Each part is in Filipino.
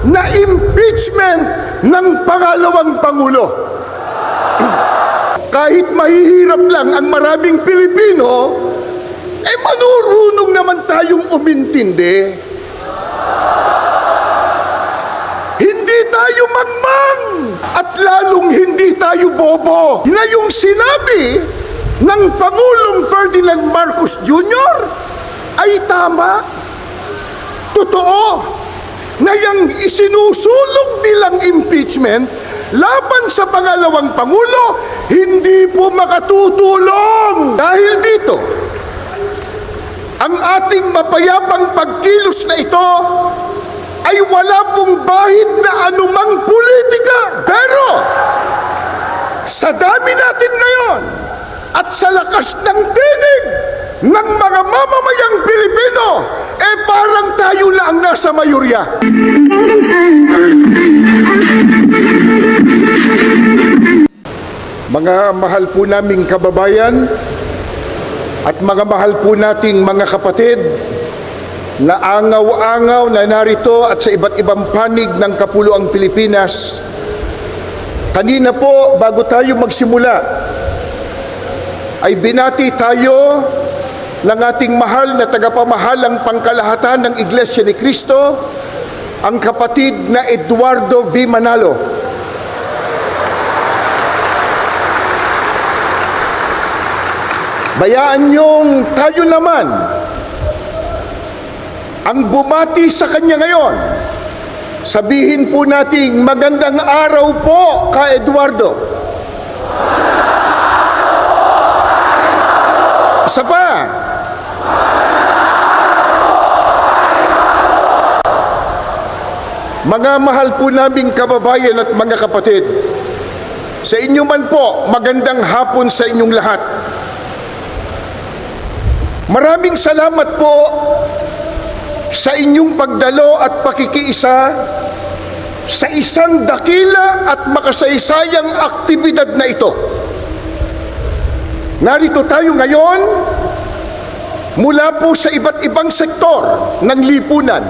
na impeachment ng pangalawang Pangulo. Kahit mahihirap lang ang maraming Pilipino, manurunong naman tayong umintindi. Hindi tayo mangmang at lalong hindi tayo bobo na yung sinabi ng Pangulong Ferdinand Marcos Jr. ay tama. Totoo na yung isinusulong nilang impeachment laban sa pangalawang Pangulo hindi po makatutulong. Dahil dito, ang ating mapayapang pagkilos na ito ay wala pong bahid na anumang politika. Pero sa dami natin ngayon at sa lakas ng tinig ng mga mamamayang Pilipino, parang tayo na ang nasa mayorya. Mga mahal po naming kababayan at mga mahal po nating mga kapatid na angaw-angaw na narito at sa iba't ibang panig ng Kapuluang Pilipinas, kanina po bago tayo magsimula ay binati tayo ng ating mahal na tagapamahalang pangkalahatan ng Iglesia ni Cristo, ang kapatid na Eduardo V. Manalo. Bayaan niyong tayo naman ang bumati sa kanya ngayon. Sabihin po nating magandang araw po ka Eduardo. Isa pa. Mga mahal po naming kababayan at mga kapatid, sa inyo man po, magandang hapon sa inyong lahat. Maraming salamat po sa inyong pagdalo at pakikiisa sa isang dakila at makasaysayang aktibidad na ito. Narito tayo ngayon mula po sa iba't ibang sektor ng lipunan,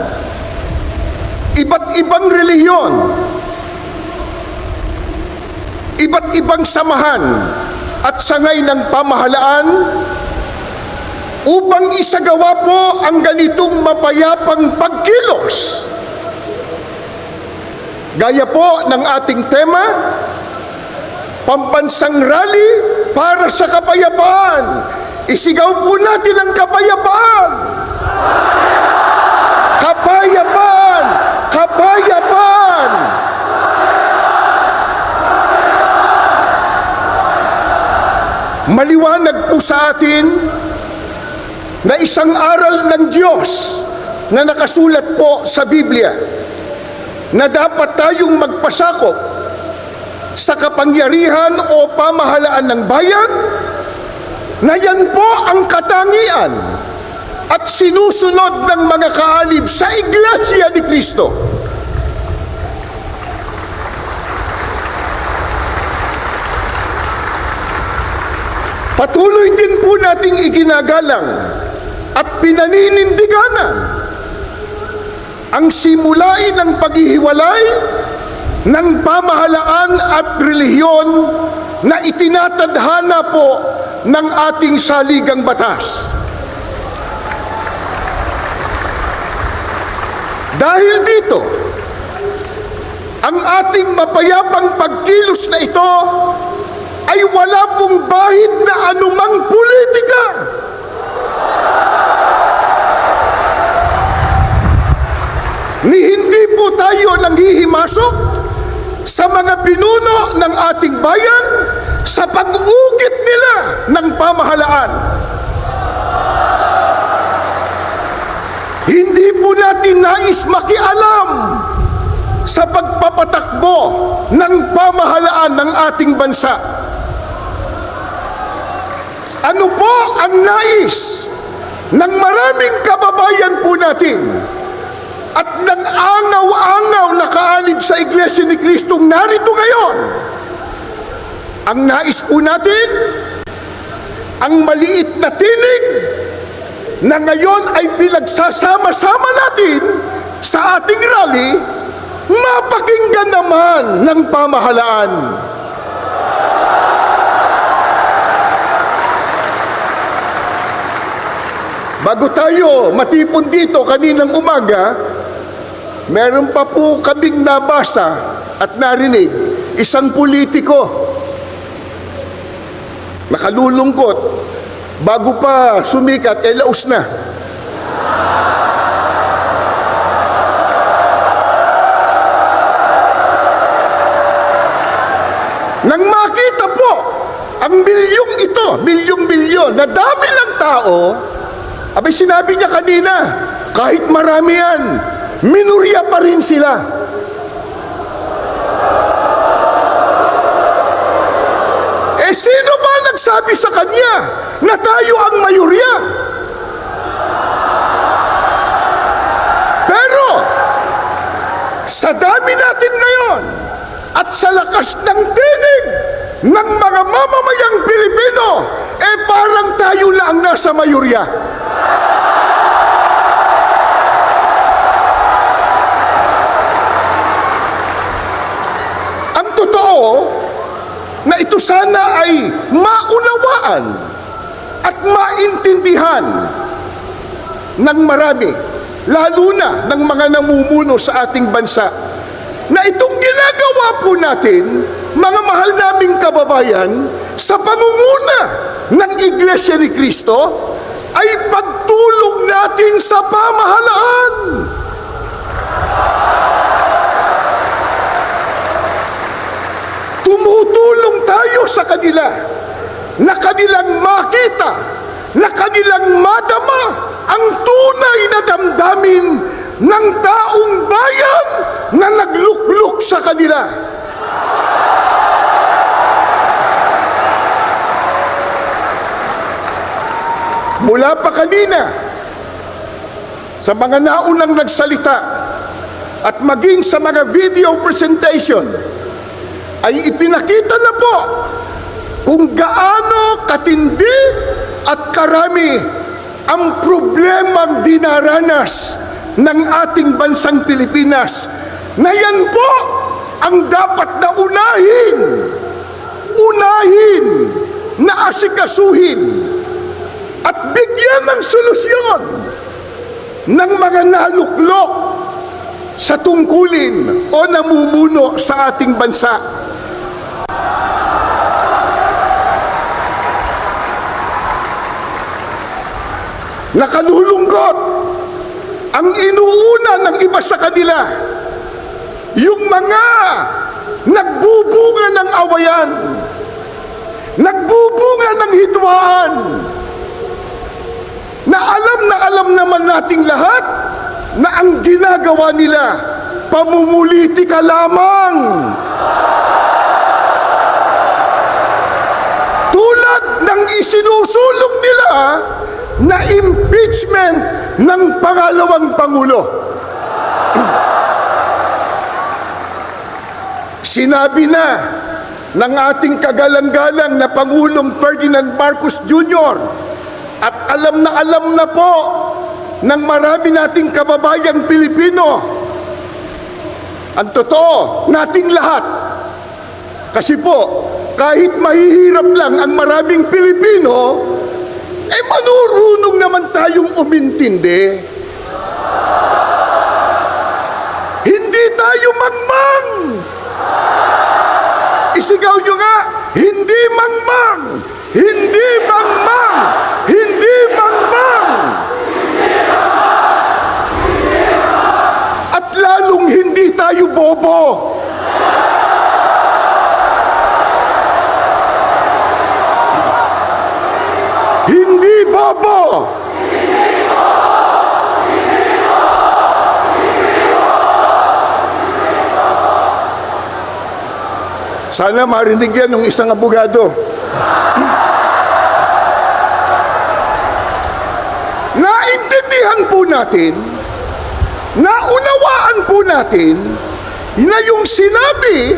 iba't ibang relihiyon, iba't ibang samahan at sangay ng pamahalaan upang isagawa po ang ganitong mapayapang pagkilos. Gaya po ng ating tema, pambansang rally para sa kapayapaan. Isigaw po natin ang kapayapaan. Kapayapaan! Kapayapaan! Maliwanag po sa atin na isang aral ng Diyos na nakasulat po sa Biblia na dapat tayong magpasakop sa kapangyarihan o pamahalaan ng bayan, na yan po ang katangian at sinusunod ng mga kaalib sa Iglesia ni Cristo. Patuloy din po nating iginagalang at pinaninindiganan ang simulain ng paghihiwalay ng pamahalaan at relihiyon na itinatadhana po ng ating saligang batas. Dahil dito, ang ating mapayapang pagkilos na ito ay wala pong bahid na anumang politika. Ni hindi po tayo nanghihimasok sa mga pinuno ng ating bayan sa pag-ugit nila ng pamahalaan. Hindi po natin nais makialam sa pagpapatakbo ng pamahalaan ng ating bansa. Ano po ang nais ng maraming kababayan po natin at ng angaw-angaw na kaalib sa Iglesia ni Cristo narito ngayon? Ang nais po natin, ang maliit na tinig na ngayon ay pinagsasama-sama natin sa ating rally, mapakinggan naman ng pamahalaan. Bago tayo matipon dito kaninang umaga, meron pa po kaming nabasa at narinig isang politiko. Nakalulungkot, bago pa sumikat, laos na. Nang makita po ang milyong-milyon na dami ng tao, abay sinabi niya kanina, kahit marami yan, minurya pa rin sila. Sino ba nagsabi sa kanya na tayo ang mayurya? Pero, sa dami natin ngayon, at sa lakas ng tinig ng mga mamamayang Pilipino, parang tayo lang nasa mayurya. Ang totoo, na ito sana ay maunawaan at maintindihan ng marami, lalo na ng mga namumuno sa ating bansa, na itong ginagawa po natin, mga mahal naming kababayan, sa pangunguna ng Iglesia ni Cristo, ay pagtulong natin sa pamahalaan. Tumutulong tayo sa kanila na kanilang makita, na kanilang madama ang tunay na damdamin ng taong bayan na naglukluk sa kanila. Mula pa kanina, sa mga naunang nagsalita at maging sa mga video presentation, ay ipinakita na po kung gaano katindi at karami ang problemang dinaranas ng ating bansang Pilipinas, na yan po ang dapat na unahin na asikasuhin at bigyan ng solusyon ng mga naluklok sa tungkulin o namumuno sa ating bansa. Nakalulungkot ang inuuna ng iba sa kanila, yung mga nagbubunga ng awayan, nagbubunga ng hidwaan, na alam naman nating lahat na ang ginagawa nila pamumulitika lamang. Tulad ng isinusulong nila na impeachment ng pangalawang Pangulo. Sinabi na ng ating kagalang-galang na Pangulong Ferdinand Marcos Jr. at alam na po ng marami nating kababayang Pilipino, ang totoo nating lahat. Kasi po, kahit mahihirap lang ang maraming Pilipino, manurunong naman tayong umintindi. Hindi tayo mangmang. Isigaw nyo nga, hindi mangmang, hindi mangmang, hindi mangmang. At lalong hindi tayo bobo. Hindi bobo. Sana marinig yan ng isang abogado. Naintindihan po natin, naunawaan po natin na yung sinabi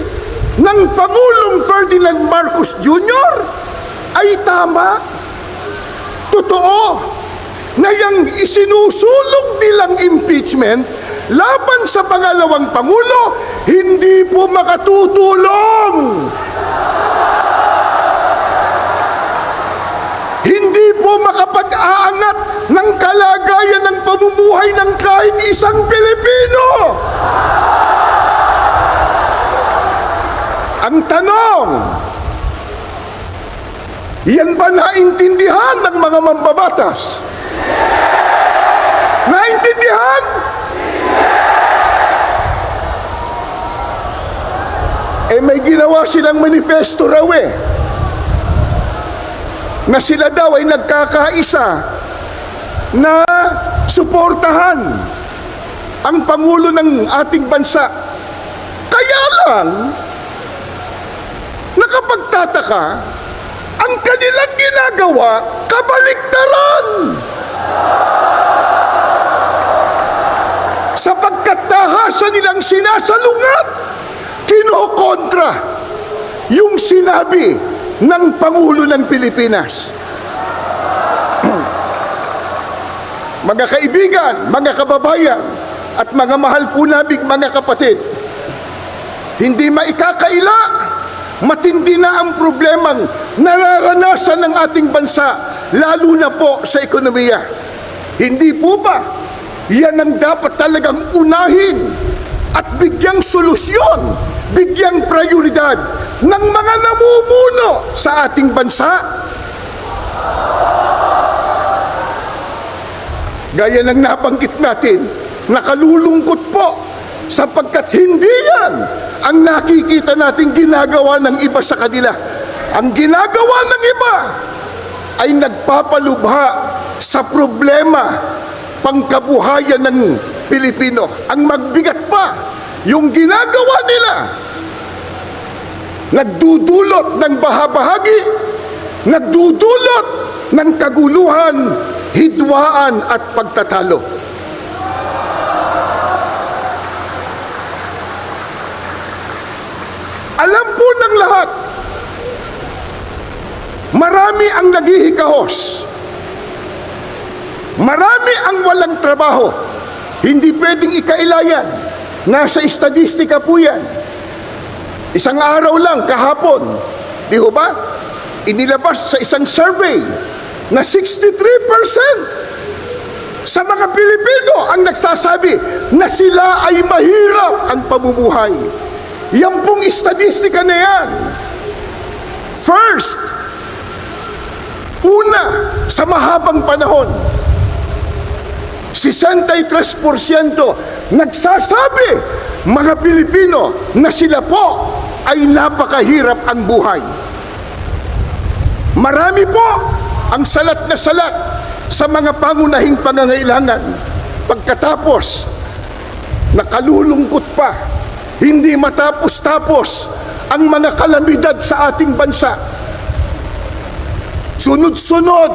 ng Pangulong Ferdinand Marcos Jr. ay tama. Totoo na yung isinusulong nilang impeachment laban sa pangalawang Pangulo, hindi po makatutulong. Hindi po makapag-aangat ng kalagayan ng pamumuhay ng kahit isang Pilipino. Ang tanong, yan ba naintindihan ng mga mambabatas? Naintindihan? May ginawa silang manifesto raw na sila daw ay nagkakaisa na suportahan ang Pangulo ng ating bansa. Kaya lang, nakapagtataka, ang kanilang ginagawa, kabaliktaran. Sapagkat tahasa nilang sinasalungat, kinokontra yung sinabi ng Pangulo ng Pilipinas. Mga kaibigan, mga kababayan, at mga mahal po naming mga kapatid, hindi maikakaila, matindi na ang problemang nararanasan ng ating bansa, lalo na po sa ekonomiya. Hindi po ba yan ang dapat talagang unahin at bigyang solusyon, bigyang prioridad ng mga namumuno sa ating bansa? Gaya ng nabanggit natin, nakalulungkot po sapagkat hindi yan ang nakikita nating ginagawa ng iba sa kanila. Ang ginagawa ng iba ay nagpapalubha sa problema pangkabuhayan ng Pilipino. Ang magbigat pa, yung ginagawa nila, nagdudulot ng bahabahagi, nagdudulot ng kaguluhan, hidwaan at pagtatalo. Alam po ng lahat, marami ang naghihikahos. Marami ang walang trabaho. Hindi pwedeng ikailayan. Nasa estadistika po yan. Isang araw lang, kahapon, di ho ba? Inilabas sa isang survey na 63% sa mga Pilipino ang nagsasabi na sila ay mahirap ang pamumuhay. Yan pong estadistika na yan. First, una, sa mahabang panahon, 63% nagsasabi, mga Pilipino, na sila po ay napakahirap ang buhay. Marami po ang salat na salat sa mga pangunahing pangangailangan. Pagkatapos, nakalulungkot pa, hindi matapos-tapos ang mga kalamidad sa ating bansa. Sunod-sunod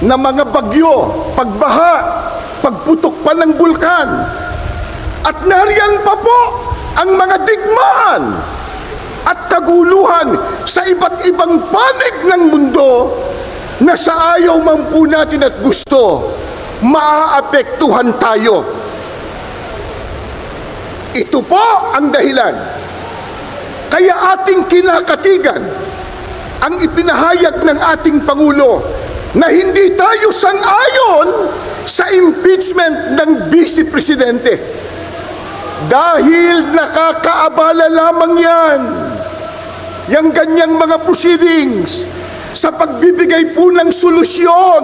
na mga bagyo, pagbaha, pagputok pa ng bulkan, at nariyan pa po ang mga digmaan at kaguluhan sa iba't ibang panig ng mundo na sa ayaw man po natin at gusto, maaapektuhan tayo. Ito po ang dahilan. Kaya ating kinakatigan ang ipinahayag ng ating Pangulo na hindi tayo sang-ayon sa impeachment ng Vice Presidente. Dahil nakakaabala lamang yan, yung ganyang mga proceedings, sa pagbibigay po ng solusyon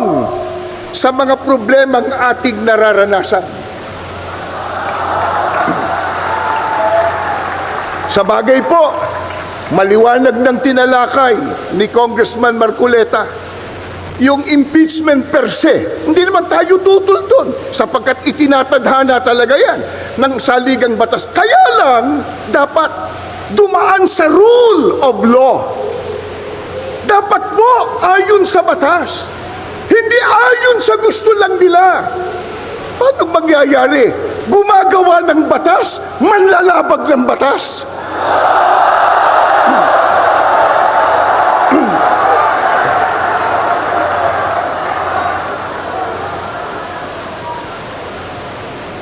sa mga problemang ating nararanasan. Sa bagay po, maliwanag ng tinalakay ni Congressman Marcoleta, yung impeachment per se, hindi naman tayo tutol doon sapagkat itinatadhana talaga yan ng saligang batas. Kaya lang, dapat dumaan sa rule of law. Dapat po ayon sa batas. Hindi ayon sa gusto lang nila. Paano mangyayari? Gumagawa ng batas, manlalabag ng batas.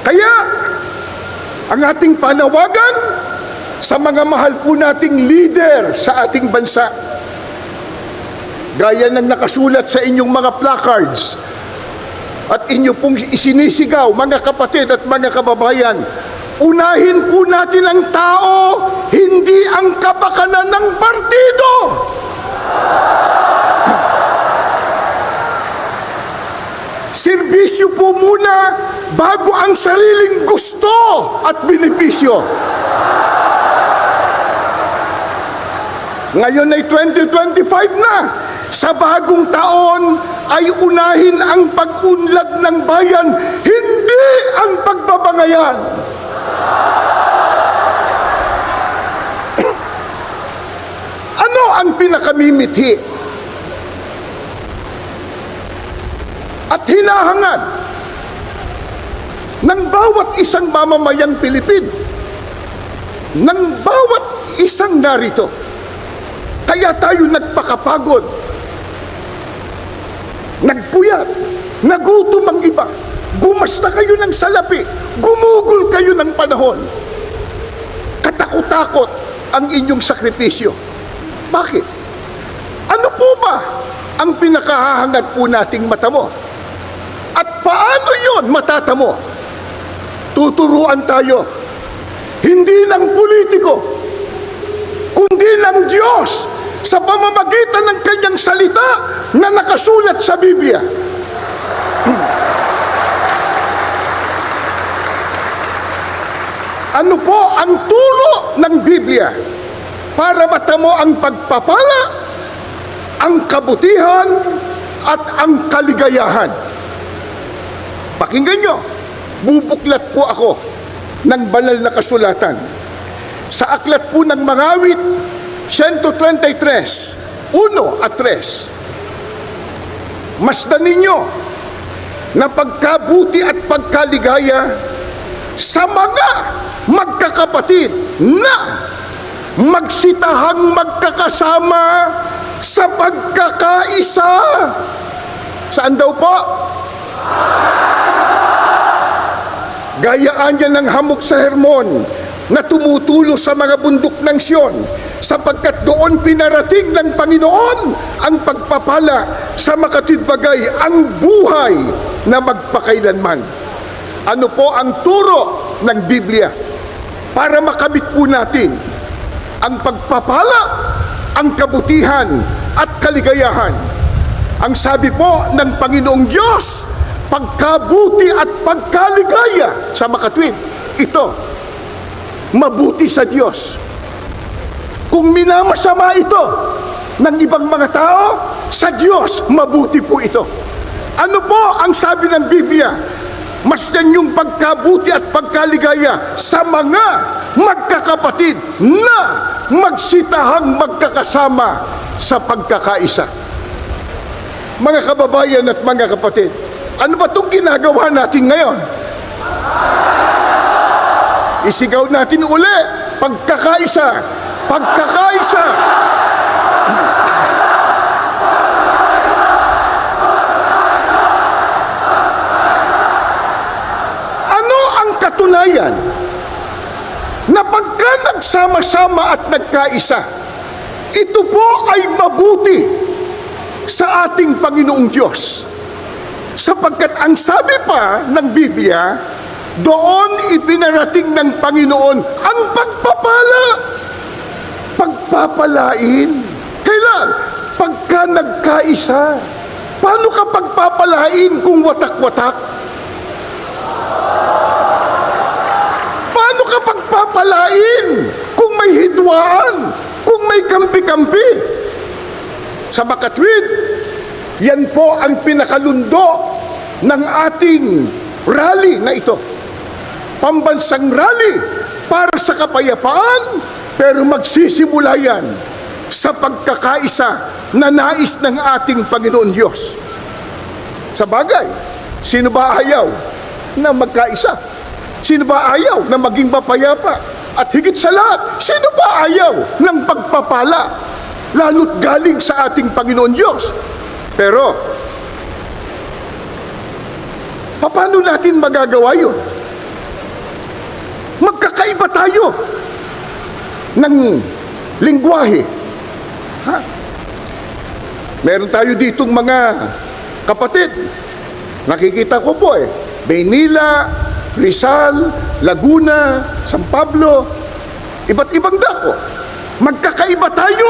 Kaya, ang ating panawagan sa mga mahal po nating leader sa ating bansa. Gaya ng nakasulat sa inyong mga placards at inyo pong isinisigaw, mga kapatid at mga kababayan, unahin po natin ang tao, hindi ang kapakanan ng partido. Serbisyo po muna bago ang sariling gusto at benepisyo. Ngayon ay 2025 na. Sa bagong taon ay unahin ang pag-unlad ng bayan, hindi ang pagbabangayan. Ano ang pinakamimithi at hinahangad ng bawat isang mamamayang Pilipino, ng bawat isang narito? Kaya tayo nagpakapagod, nagpuyat, nagutom ang iba, gumasta kayo ng salapi, gumugol kayo ng panahon. Katakot-takot ang inyong sakripisyo. Bakit? Ano po ba ang pinakahahangad po nating matamo? At paano yon matatamo? Tuturuan tayo, hindi ng politiko, kundi ng Diyos sa pamamagitan ng kanyang salita na nakasulat sa Biblia. Ano po ang turo ng Biblia para matamo ang pagpapala, ang kabutihan, at ang kaligayahan? Pakinggan nyo, bubuklat po ako ng banal na kasulatan. Sa aklat po ng Mangawit, 133, 1 at 3. Masdan ninyo na pagkabuti at pagkaligaya sa mga magkakapatid na magsitahang magkakasama sa pagkakaisa. Saan daw po? Gayaan niya ng hamog sa Hermon na tumutulo sa mga bundok ng Sion, sapagkat doon pinarating ng Panginoon ang pagpapala sa makatwidbagay, ang buhay na magpakailanman. Ano po ang turo ng Biblia para makamit po natin ang pagpapala, ang kabutihan at kaligayahan? Ang sabi po ng Panginoong Diyos, pagkabuti at pagkaligaya sa makatwid, ito, mabuti sa Diyos. Kung minamasama ito ng ibang mga tao, sa Diyos, mabuti po ito. Ano po ang sabi ng Biblia? Masdan yung pagkabuti at pagkaligaya sa mga magkakapatid na magsitahang magkakasama sa pagkakaisa. Mga kababayan at mga kapatid, ano ba itong ginagawa natin ngayon? Isigaw natin uli, pagkakaisa, pagkakaisa. Ano ang katunayan na pagka nagsama-sama at nagkaisa, ito po ay mabuti sa ating Panginoong Diyos? Sapagkat ang sabi pa ng Biblia, doon ipinarating ng Panginoon ang pagpapala. Pagpapalain. Kailan? Pagka nagkaisa. Paano ka pagpapalain kung watak-watak? Paano ka pagpapalain kung may hidwaan? Kung may kampi-kampi? Sa makatwid, yan po ang pinakalundo ng ating rally na ito. Pambansang rally para sa kapayapaan, pero magsisimula yan sa pagkakaisa na nais ng ating Panginoon Diyos. Sa bagay, sino ba ayaw na magkaisa? Sino ba ayaw na maging mapayapa? At higit sa lahat, sino ba ayaw ng pagpapala? Lalo't galing sa ating Panginoon Diyos. Pero, paano natin magagawa yun? magkakaiba tayo ng lingwahe. Ha? Meron tayo ditong mga kapatid. Nakikita ko po Maynila, Rizal, Laguna, San Pablo, iba't ibang dako. Magkakaiba tayo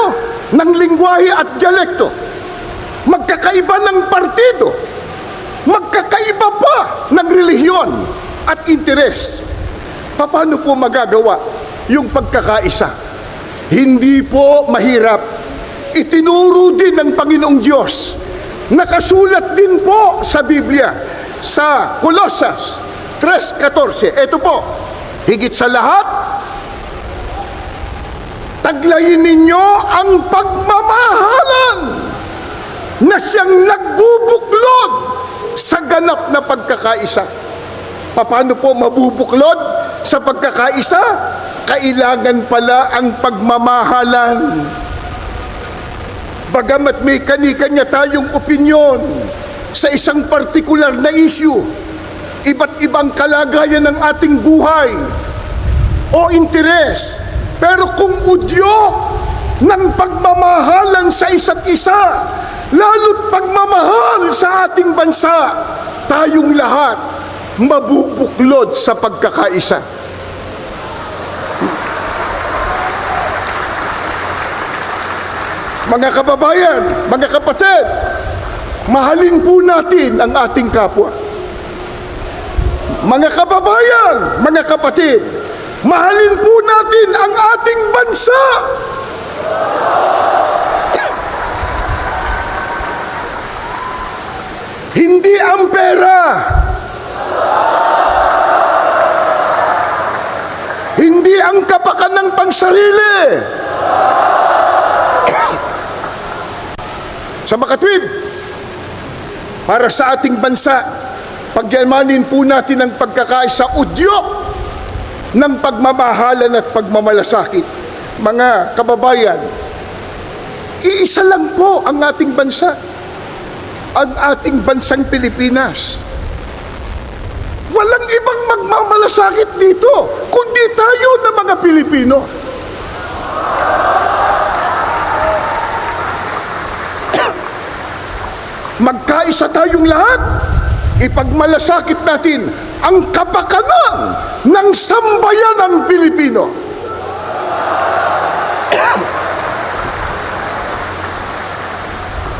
ng lingwahe at dialekto. Magkakaiba ng partido. Magkakaiba pa ng relihiyon at interes. Paano po magagawa yung pagkakaisa? Hindi po mahirap. Itinuro din ng Panginoong Diyos. Nakasulat din po sa Biblia, sa Colosas 3:14. Ito po, higit sa lahat, taglayin ninyo ang pagmamahalan na siyang nagbubuklod sa ganap na pagkakaisa. Paano po mabubuklod sa pagkakaisa? Kailangan pala ang pagmamahalan. Bagamat may kani-kanya tayong opinyon sa isang partikular na issue, iba't ibang kalagayan ng ating buhay o interes, pero kung udyok ng pagmamahalan sa isa't isa, lalo't pagmamahal sa ating bansa, tayong lahat mabubuklod sa pagkakaisa. Mga kababayan, mga kapatid, mahalin po natin ang ating kapwa. Mga kababayan, mga kapatid, mahalin po natin ang ating bansa. Hindi ang pera, hindi ang kapakanan ng pansarili. Sa makatwid, para sa ating bansa, pagyamanin po natin ang pagkakaisa, udyok ng pagmamahalan at pagmamalasakit. Mga kababayan, iisa lang po ang ating bansa, ang ating bansang Pilipinas. Walang ibang magmamalasakit dito, kundi tayo na mga Pilipino. Magkaisa tayong lahat, ipagmalasakit natin ang kapakanan ng sambayanang Pilipino.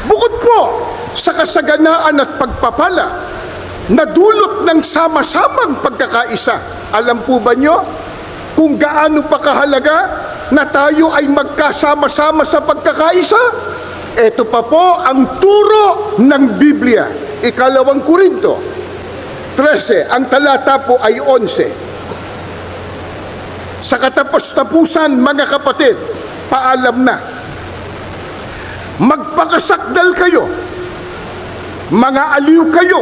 Bukod po sa kasaganaan at pagpapala na dulot ng sama-samang pagkakaisa, alam po ba nyo kung gaano pa kahalaga na tayo ay magkasama-sama sa pagkakaisa? Ito pa po ang turo ng Biblia. 2 Korinto 13, ang talata po ay 11. Sa katapos-tapusan, mga kapatid, paalam na. Magpakasakdal kayo, mga aliw kayo,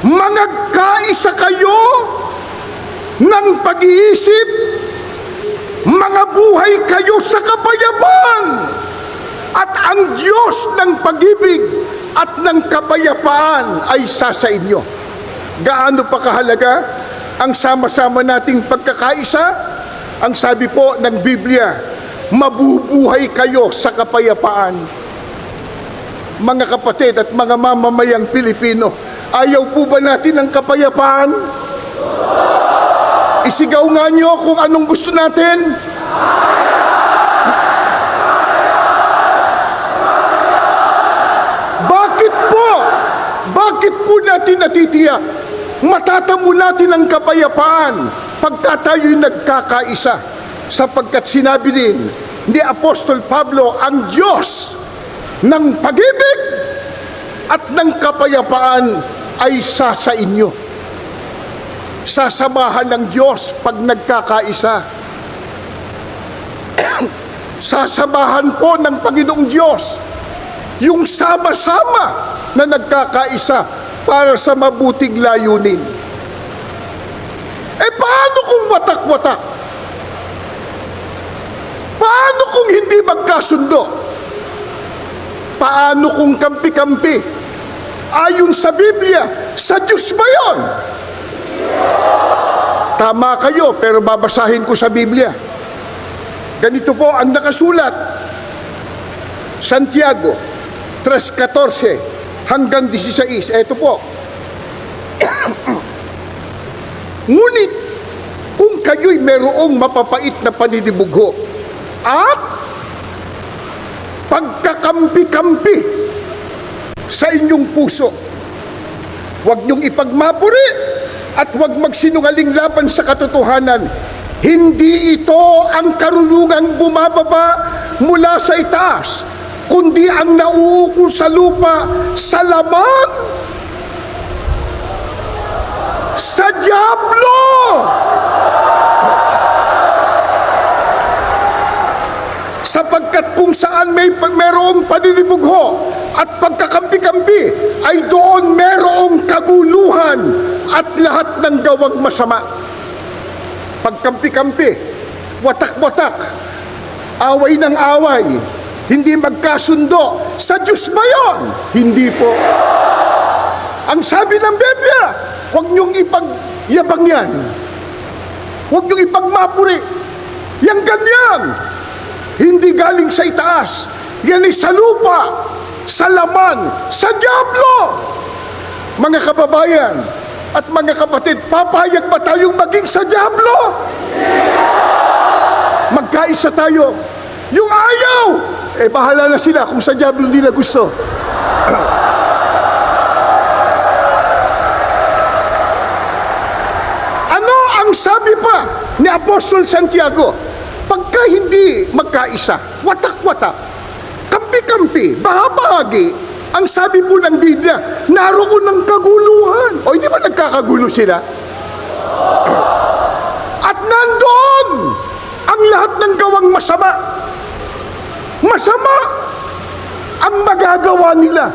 mga kaisa kayo ng pag-iisip, mga buhay kayo sa kapayapaan. At ang Diyos ng pag-ibig at ng kapayapaan ay sa inyo. Gaano pa kahalaga ang sama-sama nating pagkakaisa? Ang sabi po ng Biblia, mabubuhay kayo sa kapayapaan. Mga kapatid at mga mamamayang Pilipino, ayaw po ba natin ng kapayapaan? Isigaw nga nyo kung anong gusto natin. Bakit po natin natitiyak? Matatamo natin ang kapayapaan pagka tayo'y nagkakaisa, sapagkat sinabi din ni Apostol Pablo, ang Diyos ng pag-ibig at ng kapayapaan ay sa inyo. Sasamahan ng Diyos pag nagkakaisa. Sasamahan po ng Panginoong Diyos yung sama-sama na nagkakaisa para sa mabuting layunin. Paano kung watak-watak? Paano kung hindi magkasundo? Paano kung kampi-kampi? Ayon sa Biblia, sa Diyos ba yun? Tama kayo, pero babasahin ko sa Biblia. Ganito po ang nakasulat. Santiago 3:14 hanggang 16. Ito po. Ngunit kung kayo'y merong mapapait na paninibugho at pagkakampi-kampi sa inyong puso, huwag niyong ipagmapuri at huwag magsinungaling laban sa katotohanan. Hindi ito ang karunungang bumababa mula sa itaas, kundi ang nauukol sa lupa, sa laman, sa dyablo. Sapagkat kung saan merong paninibugho at pagkakampi-kampi, ay doon merong kaguluhan at lahat ng gawang masama. Pagkampi-kampi, watak-watak, away ng away, hindi magkasundo, sa Diyos ba yun? Hindi po. Ang sabi ng Biblia, huwag niyong ipagyabang yan. Huwag niyong ipagmapuri. Yang ganyan, hindi galing sa itaas. Yan ay sa lupa, sa laman, sa dyablo. Mga kababayan at mga kapatid, papayag ba tayong maging sa dyablo? Magkaisa tayo. Yung ayaw, bahala na sila kung sa dyablo nila gusto. Ano ang sabi pa ni Apostol Santiago? Pagka hindi magkaisa, watak-watak, kampi-kampi, bahagi, ang sabi po ng Biblia, naroon ng kaguluhan. O hindi ba nagkakagulo sila? At nandoon ang lahat ng gawang masama. Masama ang magagawa nila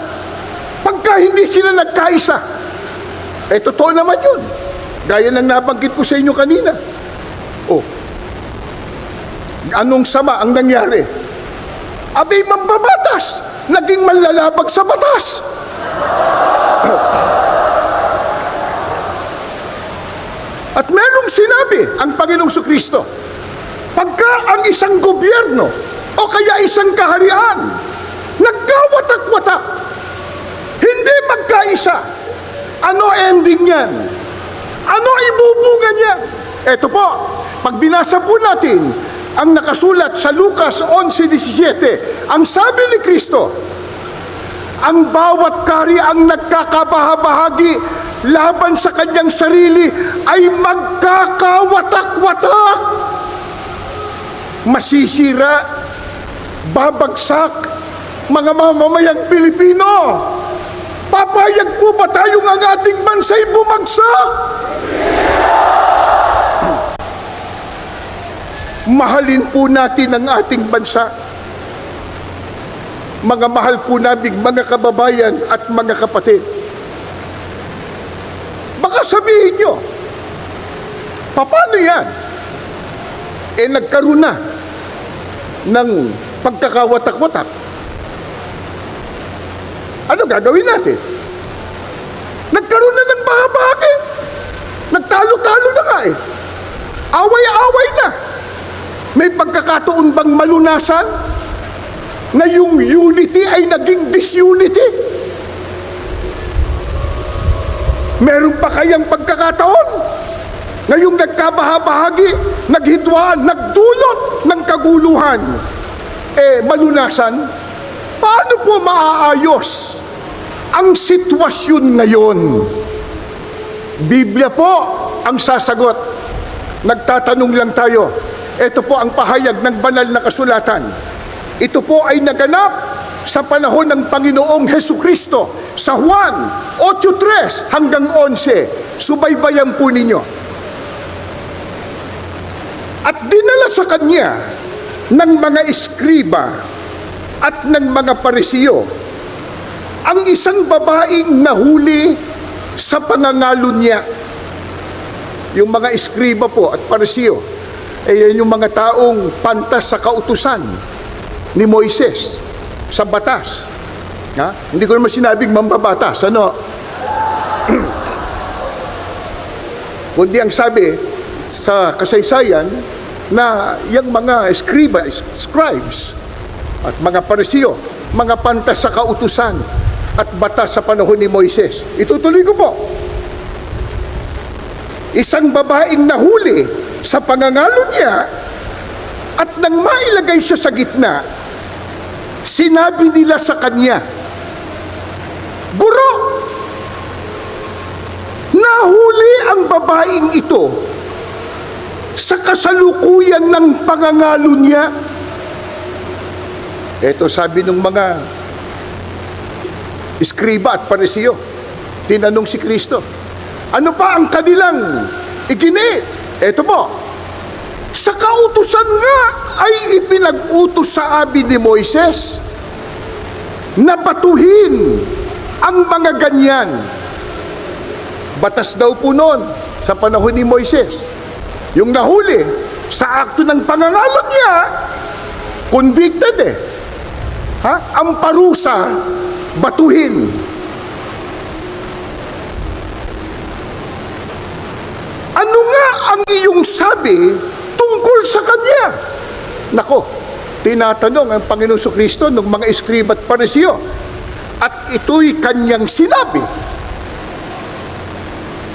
pagka hindi sila nagkaisa. Totoo naman yun. Gaya ng nabanggit ko sa inyo kanina. Anong sama ang nangyari? Abay, mambabatas, naging manlalabag sa batas. At merong sinabi ang Panginoong Kristo, pagka ang isang gobyerno o kaya isang kaharian nagkawatak-watak, hindi magkaisa, ano ending yan? Ano ibubunga niya? Ito po, pag binasa po natin ang nakasulat sa Lucas 11:17, ang sabi ni Kristo, ang bawat kahariang nagkakabahabahagi laban sa kanyang sarili ay magkakawatak-watak. Masisira, babagsak, mga mamamayang Pilipino. Papayag po ba tayong ang ating bansa'y bumagsak? Mahalin po natin ang ating bansa. Mga mahal po namin mga kababayan at mga kapatid. Baka sabihin nyo, paano yan? Nagkaroon na ng pagkakawatak-watak. Ano gagawin natin? Nagkaroon na ng bahagi. Nagtalo-talo na nga Away-away na. May pagkakataon bang malunasan na yung unity ay naging disunity? Meron pa kayang pagkakataon na yung nagkabahabahagi, naghidwaan, nagdulot ng kaguluhan, malunasan? Paano po maaayos ang sitwasyon ngayon? Biblia po ang sasagot. Nagtatanong lang tayo. Ito po ang pahayag ng banal na kasulatan. Ito po ay naganap sa panahon ng Panginoong Hesukristo sa Juan 8:3 hanggang 11. Subaybayan po ninyo. At dinala sa kanya ng mga eskriba at ng mga parisiyo ang isang babaeng nahuli sa pangangalo niya. Yung mga eskriba po at parisiyo, yan yung mga taong pantas sa kautusan ni Moises sa batas. Hindi ko naman sinabing mambabatas, kundi ang sabi, sa kasaysayan na yung mga scribes at mga parisiyo, mga pantas sa kautusan at batas sa panahon ni Moises. Itutuloy ko po. Isang babaeng nahuli sa pangangalo niya at nang mailagay siya sa gitna, sinabi nila sa kanya, "Guro, nahuli ang babaeng ito sa kasalukuyan ng pangangalo niya." Ito sabi ng mga iskriba at parisiyo. Tinanong si Kristo, ano pa ang kanilang igini? Ito po, sa kautusan nga ay ipinag-utos sa amin ni Moises na batuhin ang mga ganyan. Batas daw po noon sa panahon ni Moises. Yung nahuli sa akto ng pangangalo niya, convicted ang parusa, batuhin. Ano nga ang iyong sabi tungkol sa kanya? Nako, tinatanong ang Panginoon Kristo ng mga iskriba at parisiyo. At ito'y kanyang sinabi.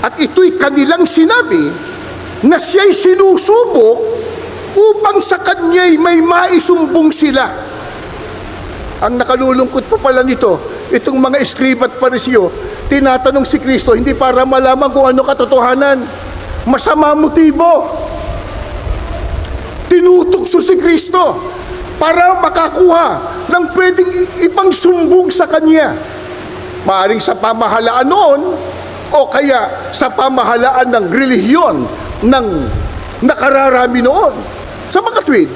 At ito'y kanilang sinabi na siya'y sinusubok upang sa kanya'y may maisumbong sila. Ang nakalulungkot pa pala nito, itong mga iskriba at parisiyo, tinatanong si Kristo hindi para malaman kung ano katotohanan. Masama motibo. Tinutukso si Kristo para makakuha ng pwedeng ibang sumbong sa kanya. Maaring sa pamahalaan noon o kaya sa pamahalaan ng relihiyon ng nakararami noon. Sa makatwid,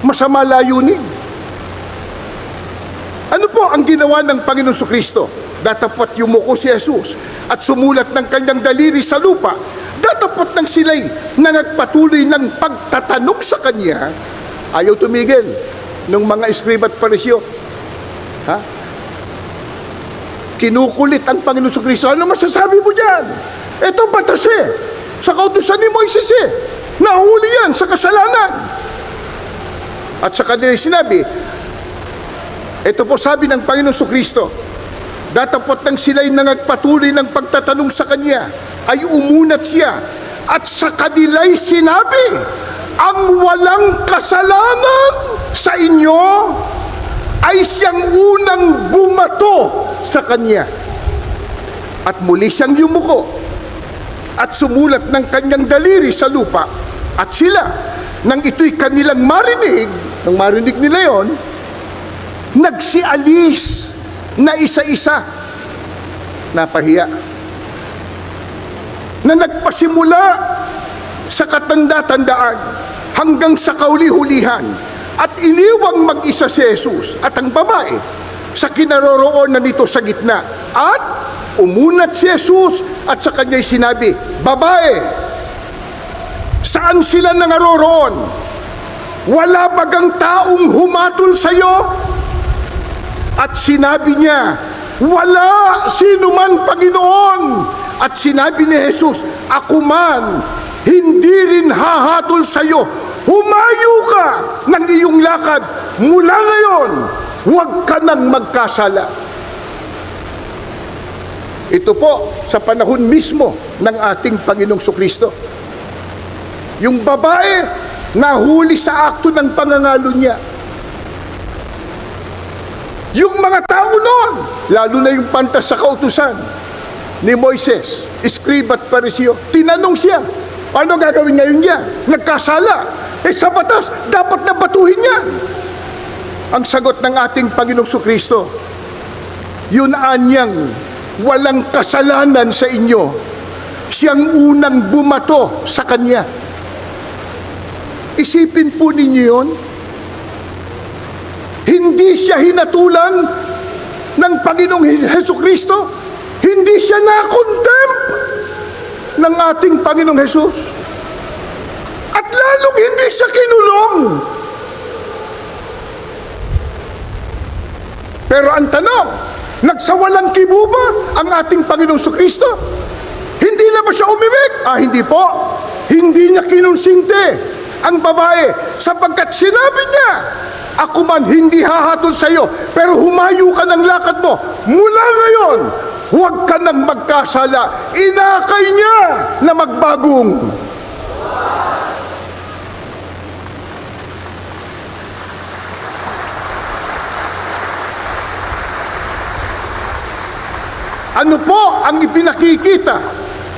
masama layunin. Ano po ang ginawa ng Panginoon Kristo? Datapot yumuko si Jesus at sumulat ng kanyang daliri sa lupa. Datapot nang sila'y nangagpatuloy ng pagtatanong sa kanya, ayaw tumigil ng mga iskriba at parisyo. Kinukulit ang Panginoon Kristo. Ano masasabi mo dyan? Ito batas sa kautusan ni Moises nahuli yan sa kasalanan. At sa kanila sinabi, ito po sabi ng Panginoon Kristo, datapot nang sila'y nangagpatuloy ng pagtatanong sa kanya, ay umunat siya at sa kanila'y sinabi, ang walang kasalanan sa inyo ay siyang unang bumato sa kanya. At muli siyang yumuko at sumulat ng kanyang daliri sa lupa. At sila, nang ito'y kanilang marinig, nang marinig nila yon, nagsialis na isa-isa. Napahiya. Na nagpasimula sa katanda-tandaan hanggang sa kauli-hulihan at iniwang mag-isa si Jesus at ang babae sa kinaroroonan nito sa gitna. At umunat si Jesus at sa kanya'y sinabi, "Babae, saan sila nangaroroon? Wala bagang taong humatol sa iyo?" At sinabi niya, "Wala sino man, Panginoon." At sinabi ni Jesus, "Ako man, hindi rin hahatol sa iyo. Humayo ka ng iyong lakad. Mula ngayon, huwag ka nang magkasala." Ito po sa panahon mismo ng ating Panginoong Kristo. Yung babae nahuli sa akto ng pangangalo niya. Yung mga tao noon, lalo na yung pantas sa kautusan ni Moises, iskriba at parisyo, tinanong siya, ano gagawin ngayon niya? Nagkasala. Sa batas, dapat na batuhin niya. Ang sagot ng ating Panginoong Kristo, yun anyang walang kasalanan sa inyo, siyang unang bumato sa kanya. Isipin po ninyo yun. Hindi siya hinatulan ng Panginoong Hesus Kristo. Hindi siya na-contempt ng ating Panginoong Hesus. At lalong hindi siya kinulong. Pero ang tanong, nagsawalang kibo ba ang ating Panginoong Kristo? Hindi na ba siya umimik? Hindi po. hindi niya kinonsinte ang babae sapagkat sinabi niya, ako man hindi hahatol sa iyo, pero humayo ka ng lakad mo. Mula ngayon, huwag ka nang magkasala. Inakay niya na magbagong. Ano po ang ipinakikita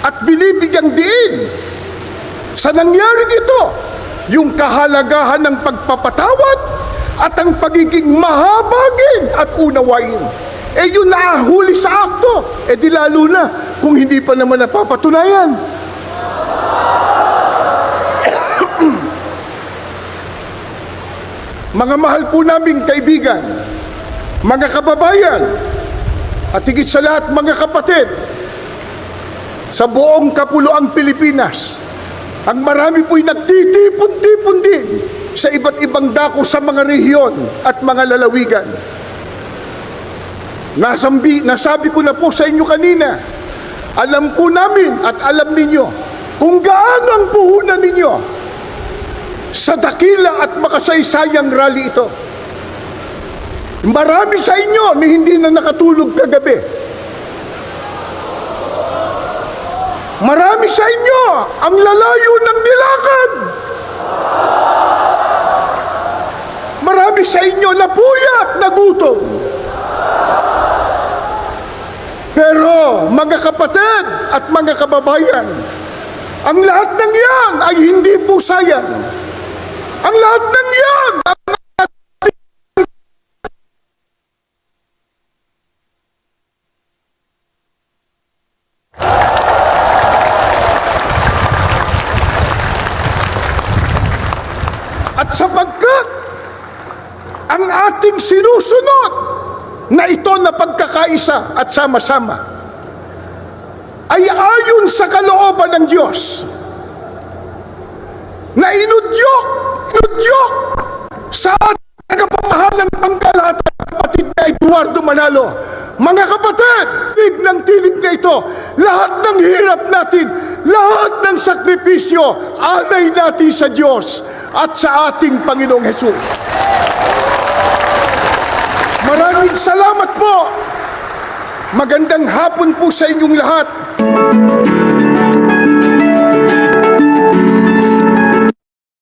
at binibigyang diin sa nangyari dito? Yung kahalagahan ng pagpapatawad at ang pagiging mahabagin at unawain. Yun naahuli sa akto. Di lalo na kung hindi pa naman napapatunayan. Mga mahal po naming kaibigan, mga kababayan, at higit sa lahat mga kapatid, sa buong kapuluang Pilipinas, ang marami po'y nagtitipon-tipon din sa iba't ibang dako sa mga rehiyon at mga lalawigan. Nasabi ko na po sa inyo kanina, alam po namin at alam ninyo kung gaano ang puhunan ninyo sa dakila at makasaysayang rally ito. Marami sa inyo na hindi na nakatulog kagabi. Marami sa inyo ang lalayo ng nilakad. Marami sa inyo na puyat, na gutom. Pero mga kapatid at mga kababayan, ang lahat ng yan ay hindi po sayang. Ang lahat ng yan at sapagkat ang ating sinusunod na ito na pagkakaisa at sama-sama ay ayon sa kalooban ng Diyos na inudyok sa ating nagpamahalang pangkalahatan kapatid na Eduardo Manalo. Mga kapatid, tinig na ito, lahat ng hirap natin, lahat ng sakripisyo, alay natin sa Diyos at sa ating Panginoong Hesus. Maraming salamat po. Magandang hapon po sa inyong lahat.